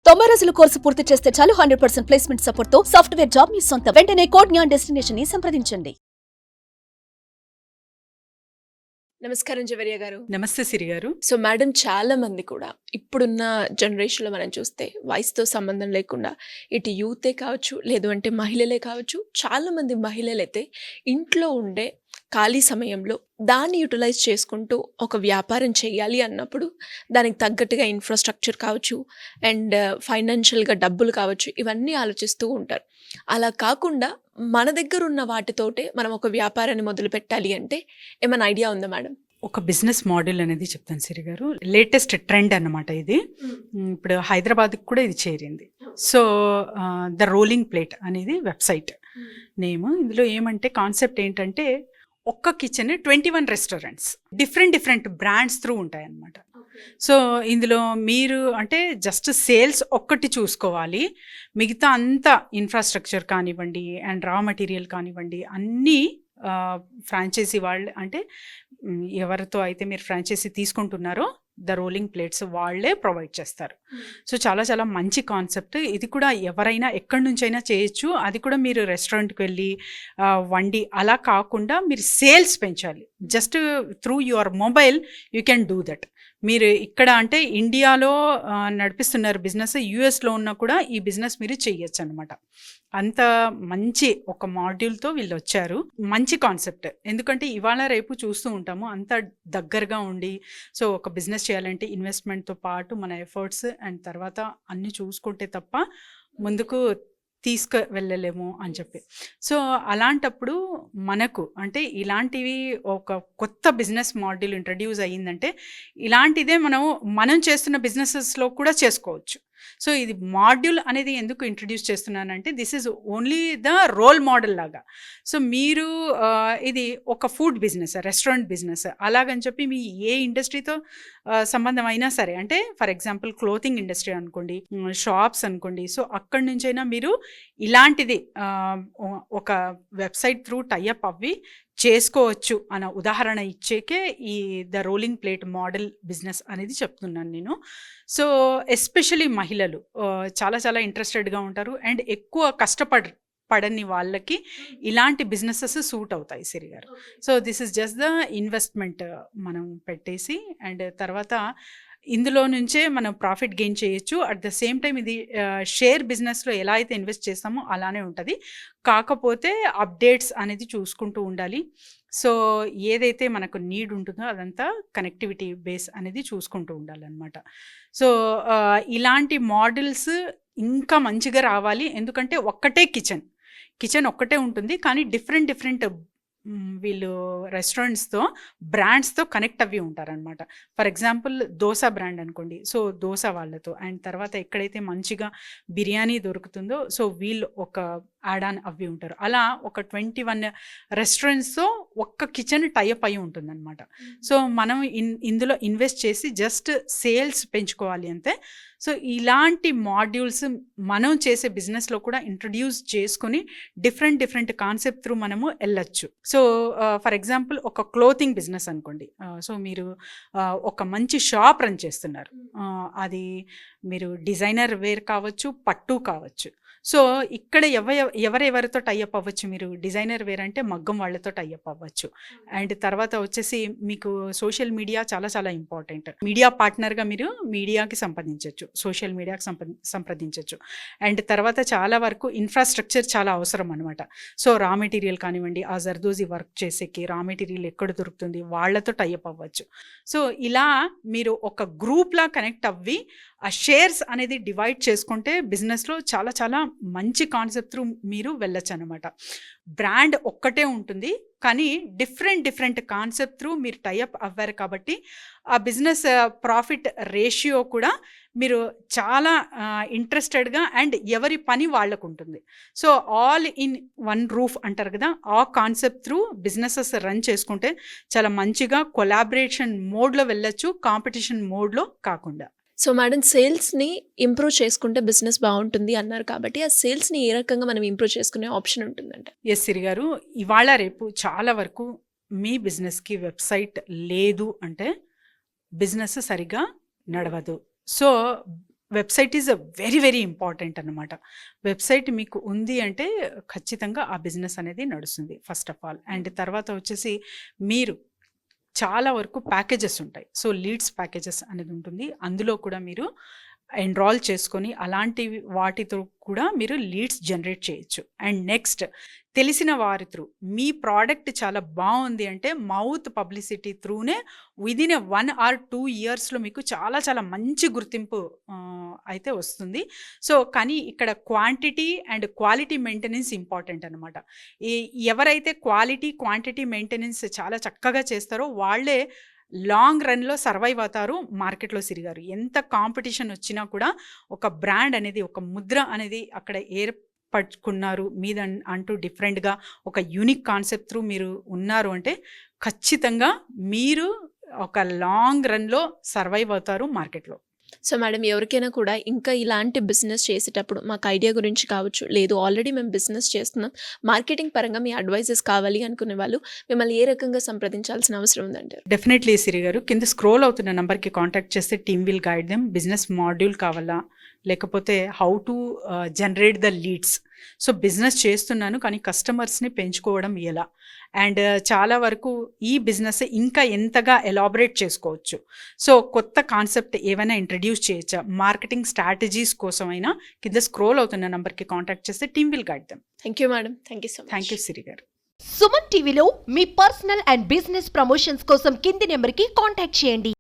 90 రోజుల కోర్సు పూర్తి చేస్తే చాలు 100% ప్లేస్మెంట్ సపోర్ట్ తో సాఫ్ట్వేర్ జాబ్ మీ సొంతం. వెంటనే కోడ్ జ్ఞాన్ డెస్టినేషన్ ని సంప్రదించండి. నమస్కారం జవరియా గారు. నమస్తే సిరి గారు. సో మేడం, చాలా మంది కూడా ఇప్పుడున్న జనరేషన్లో మనం చూస్తే వయసుతో సంబంధం లేకుండా ఇటు యూతే కావచ్చు, లేదు అంటే మహిళలే కావచ్చు, చాలా మంది మహిళలైతే ఇంట్లో ఉండే ఖాళీ సమయంలో దాన్ని యూటిలైజ్ చేసుకుంటూ ఒక వ్యాపారం చేయాలి అన్నప్పుడు దానికి తగ్గట్టుగా ఇన్ఫ్రాస్ట్రక్చర్ కావచ్చు అండ్ ఫైనాన్షియల్గా డబ్బులు కావచ్చు, ఇవన్నీ ఆలోచిస్తూ ఉంటారు. అలా కాకుండా మన దగ్గర ఉన్న వాటితోటే మనం ఒక వ్యాపారాన్ని మొదలు పెట్టాలి అంటే ఏమైనా ఐడియా ఉందా మేడం? ఒక బిజినెస్ మోడల్ అనేది చెప్తాను సిరి గారు. లేటెస్ట్ ట్రెండ్ అన్నమాట ఇది. ఇప్పుడు హైదరాబాద్కి కూడా ఇది చేరింది. సో ద రోలింగ్ ప్లేట్ అనేది వెబ్సైట్ నేమ్. ఇందులో ఏమంటే కాన్సెప్ట్ ఏంటంటే ఒక్క kitchen 21 restaurants different brands through ఉంటాయన్నమాట. సో ఇందులో మీరు అంటే జస్ట్ సేల్స్ ఒక్కటి చూసుకోవాలి, మిగతా అంతా ఇన్ఫ్రాస్ట్రక్చర్ కానివ్వండి అండ్ రా మెటీరియల్ కానివ్వండి అన్నీ ఫ్రాంచైజీ వాళ్ళు అంటే ఎవరితో అయితే మీరు ఫ్రాంచైజీ తీసుకుంటున్నారో ద రోలింగ్ ప్లేట్స్ వాళ్ళే ప్రొవైడ్ చేస్తారు. సో చాలా మంచి కాన్సెప్ట్. ఇది కూడా ఎవరైనా ఎక్కడి నుంచైనా చేయొచ్చు. అది కూడా మీరు రెస్టారెంట్కి వెళ్ళి వండి అలా కాకుండా మీరు సేల్స్ పెంచాలి. Just through your mobile you can do that. మీరు ఇక్కడ అంటే ఇండియాలో నడిపిస్తున్నారు బిజినెస్, యూఎస్లో ఉన్నా కూడా ఈ బిజినెస్ మీరు చేయొచ్చు అనమాట. అంత మంచి ఒక మాడ్యూల్తో వీళ్ళు వచ్చారు. మంచి కాన్సెప్ట్. ఎందుకంటే ఇవాళ రేపు చూస్తూ ఉంటాము అంత దగ్గరగా ఉండి సో ఒక బిజినెస్ చేయాలంటే ఇన్వెస్ట్మెంట్తో పాటు మన ఎఫర్ట్స్ అండ్ తర్వాత అన్నీ చూసుకుంటే తప్ప ముందుకు వెళ్ళలేము అని చెప్పి. సో అలాంటప్పుడు మనకు అంటే ఇలాంటివి ఒక కొత్త బిజినెస్ మోడల్ ఇంట్రడ్యూస్ అయ్యిందంటే ఇలాంటిదే మనం చేస్తున్న బిజినెసెస్లో కూడా చేసుకోవచ్చు. సో ఇది మాడ్యూల్ అనేది ఎందుకు ఇంట్రడ్యూస్ చేస్తున్నానంటే this is only the role model లాగా. సో మీరు ఇది ఒక ఫుడ్ బిజినెస్, రెస్టారెంట్ బిజినెస్ అలాగని చెప్పి మీ ఏ ఇండస్ట్రీతో సంబంధం అయినా సరే, అంటే ఫర్ ఎగ్జాంపుల్ క్లోతింగ్ ఇండస్ట్రీ అనుకోండి, షాప్స్ అనుకోండి, సో అక్కడి నుంచైనా మీరు ఇలాంటిది ఒక వెబ్సైట్ త్రూ టైఅప్ అవ్వి చేసుకోవచ్చు అన్న ఉదాహరణ ఇచ్చేకే ఈ the rolling plate model business అనేది చెప్తున్నాను నేను. సో ఎస్పెషలీ మహిళలు చాలా ఇంట్రెస్టెడ్గా ఉంటారు అండ్ ఎక్కువ పడని వాళ్ళకి ఇలాంటి బిజినెసెస్ సూట్ అవుతాయి సిరి గారు. So this is just the investment మనం పెట్టేసి అండ్ తర్వాత ఇందులో నుంచే మనం ప్రాఫిట్ గెయిన్ చేయొచ్చు. అట్ ద సేమ్ టైం ఇది షేర్ బిజినెస్లో ఎలా అయితే ఇన్వెస్ట్ చేస్తామో అలానే ఉంటుంది. కాకపోతే అప్డేట్స్ అనేది చూసుకుంటూ ఉండాలి. సో ఏదైతే మనకు నీడ్ ఉంటుందో అదంతా కనెక్టివిటీ బేస్ అనేది చూసుకుంటూ ఉండాలన్నమాట. సో ఇలాంటి మోడల్స్ ఇంకా మంచిగా రావాలి. ఎందుకంటే ఒక్కటే కిచెన్ ఒక్కటే ఉంటుంది, కానీ డిఫరెంట్ వీళ్ళు రెస్టారెంట్స్తో బ్రాండ్స్తో కనెక్ట్ అవి ఉంటారనమాట. ఫర్ ఎగ్జాంపుల్ దోశ బ్రాండ్ అనుకోండి, సో దోశ వాళ్ళతో అండ్ తర్వాత ఎక్కడైతే మంచిగా బిర్యానీ దొరుకుతుందో సో వీళ్ళు ఒక యాడ్ ఆన్ అవి ఉంటారు. అలా ఒక 21 రెస్టారెంట్స్తో ఒక్క కిచెన్ టైఅప్ అయి ఉంటుందన్నమాట. సో మనం ఇందులో ఇన్వెస్ట్ చేసి జస్ట్ సేల్స్ పెంచుకోవాలి అంతే. సో ఇలాంటి మాడ్యూల్స్ మనం చేసే బిజినెస్లో కూడా ఇంట్రడ్యూస్ చేసుకుని డిఫరెంట్ కాన్సెప్ట్ త్రూ మనము వెళ్ళచ్చు. సో ఫర్ ఎగ్జాంపుల్ ఒక క్లోతింగ్ బిజినెస్ అనుకోండి, సో మీరు ఒక మంచి షాప్ రన్ చేస్తున్నారు, అది మీరు డిజైనర్ వేర్ కావచ్చు, పట్టు కావచ్చు. సో ఇక్కడ ఎవరెవరితో టైఅప్ అవ్వచ్చు, మీరు డిజైనర్ వేర్ అంటే మగ్గం వాళ్ళతో టైఅప్ అవ్వచ్చు. అండ్ తర్వాత వచ్చేసి మీకు సోషల్ మీడియా చాలా ఇంపార్టెంట్. మీడియా పార్ట్నర్గా మీరు మీడియాకి సంప్రదించవచ్చు, సోషల్ మీడియాకి సంప్రదించవచ్చు. అండ్ తర్వాత చాలా వరకు ఇన్ఫ్రాస్ట్రక్చర్ చాలా అవసరం అనమాట. సో రా మెటీరియల్ కానివ్వండి, ఆ జర్దోజీ వర్క్ చేసేకి రా మెటీరియల్ ఎక్కడ దొరుకుతుంది వాళ్ళతో టైఅప్ అవ్వచ్చు. సో ఇలా మీరు ఒక గ్రూప్లా కనెక్ట్ అవ్వి ఆ షేర్స్ అనేది డివైడ్ చేసుకుంటే బిజినెస్లో చాలా మంచి కాన్సెప్ట్ త్రూ మీరు వెళ్ళచ్చు అనమాట. బ్రాండ్ ఒక్కటే ఉంటుంది, కానీ డిఫరెంట్ కాన్సెప్ట్ త్రూ మీరు టైఅప్ అవ్వారు కాబట్టి ఆ బిజినెస్ ప్రాఫిట్ రేషియో కూడా మీరు చాలా ఇంట్రెస్టెడ్గా అండ్ ఎవరి పని వాళ్ళకు ఉంటుంది. So all in one roof అంటారు కదా, ఆ కాన్సెప్ట్ త్రూ బిజినెసెస్ రన్ చేసుకుంటే చాలా మంచిగా కొలాబరేషన్ మోడ్లో వెళ్ళచ్చు, కాంపిటీషన్ మోడ్లో కాకుండా. సో మేడం, సేల్స్ని ఇంప్రూవ్ చేసుకుంటే బిజినెస్ బాగుంటుంది అన్నారు కాబట్టి ఆ సేల్స్ని ఏ రకంగా మనం ఇంప్రూవ్ చేసుకునే ఆప్షన్ ఉంటుందంట? ఎస్ సిరి గారు, ఇవాళ రేపు చాలా వరకు మీ బిజినెస్కి వెబ్సైట్ లేదు అంటే బిజినెస్ సరిగా నడవదు. So website is very very important అన్నమాట. వెబ్సైట్ మీకు ఉంది అంటే ఖచ్చితంగా ఆ బిజినెస్ అనేది నడుస్తుంది ఫస్ట్ ఆఫ్ ఆల్. అండ్ తర్వాత వచ్చేసి మీరు చాలా వరకు ప్యాకేజెస్ ఉంటాయి. సో లీడ్స్ ప్యాకేజెస్ అనేది ఉంటుంది. అందులో కూడా మీరు ఎన్రాల్ చేసుకొని అలాంటి వాటితో కూడా మీరు లీడ్స్ జనరేట్ చేయొచ్చు. అండ్ నెక్స్ట్ తెలిసిన వారి త్రూ మీ ప్రోడక్ట్ చాలా బాగుంది అంటే మౌత్ పబ్లిసిటీ త్రూనే విదిన్ 1 or 2 ఇయర్స్లో మీకు చాలా చాలా మంచి గుర్తింపు అయితే వస్తుంది. సో కానీ ఇక్కడ quantity and quality maintenance important అనమాట. ఎవరైతే క్వాలిటీ క్వాంటిటీ మెయింటెనెన్స్ చాలా చక్కగా చేస్తారో వాళ్ళే లాంగ్ రన్లో సర్వైవ్ అవుతారు మార్కెట్లో. సిరిగారు ఎంత కాంపిటీషన్ వచ్చినా కూడా ఒక బ్రాండ్ అనేది ఒక ముద్ర అనేది అక్కడ ఏర్పరచుకున్నారు మీద అంటూ డిఫరెంట్గా ఒక యూనిక్ కాన్సెప్ట్ త్రూ మీరు ఉన్నారు అంటే ఖచ్చితంగా మీరు ఒక లాంగ్ రన్లో సర్వైవ్ అవుతారు మార్కెట్లో. సో మేడం, ఎవరికైనా కూడా ఇంకా ఇలాంటి బిజినెస్ చేసేటప్పుడు మాకు ఐడియా గురించి కావచ్చు, లేదు ఆల్రెడీ మేము బిజినెస్ చేస్తున్నాం, మార్కెటింగ్ పరంగా మీ అడ్వైజెస్ కావాలి అనుకునే వాళ్ళు మిమ్మల్ని ఏ రకంగా సంప్రదించాల్సిన అవసరం ఉందంటారు? డెఫినెట్లీ సిరి గారు, కింద స్క్రోల్ అవుతున్న నెంబర్కి కాంటాక్ట్ చేస్తే team will guide them. Business module కావాలా, లేకపోతే how to generate the leads. So business చేస్తున్నాను కానీ కస్టమర్స్ని పెంచుకోవడం ఎలా, అండ్ చాలా వరకు ఈ బిజినెస్ ఇంకా ఎంతగా ఎలాబరేట్ చేసుకోవచ్చు, సో కొత్త కాన్సెప్ట్ ఏమైనా ఇంట్రడ్యూస్ చేయొచ్చా, మార్కెటింగ్ స్ట్రాటజీస్ కోసమైనా కింద స్క్రోల్ అవుతున్న నెంబర్కి కాంటాక్ట్ చేస్తే team will guide them. Thank you madam. Thank you so much. Thank you Siri గారు. సుమన్ టీవీలో మీ పర్సనల్ అండ్ బిజినెస్ ప్రమోషన్స్ కోసం కింది నెంబర్కి కాంటాక్ట్ చేయండి.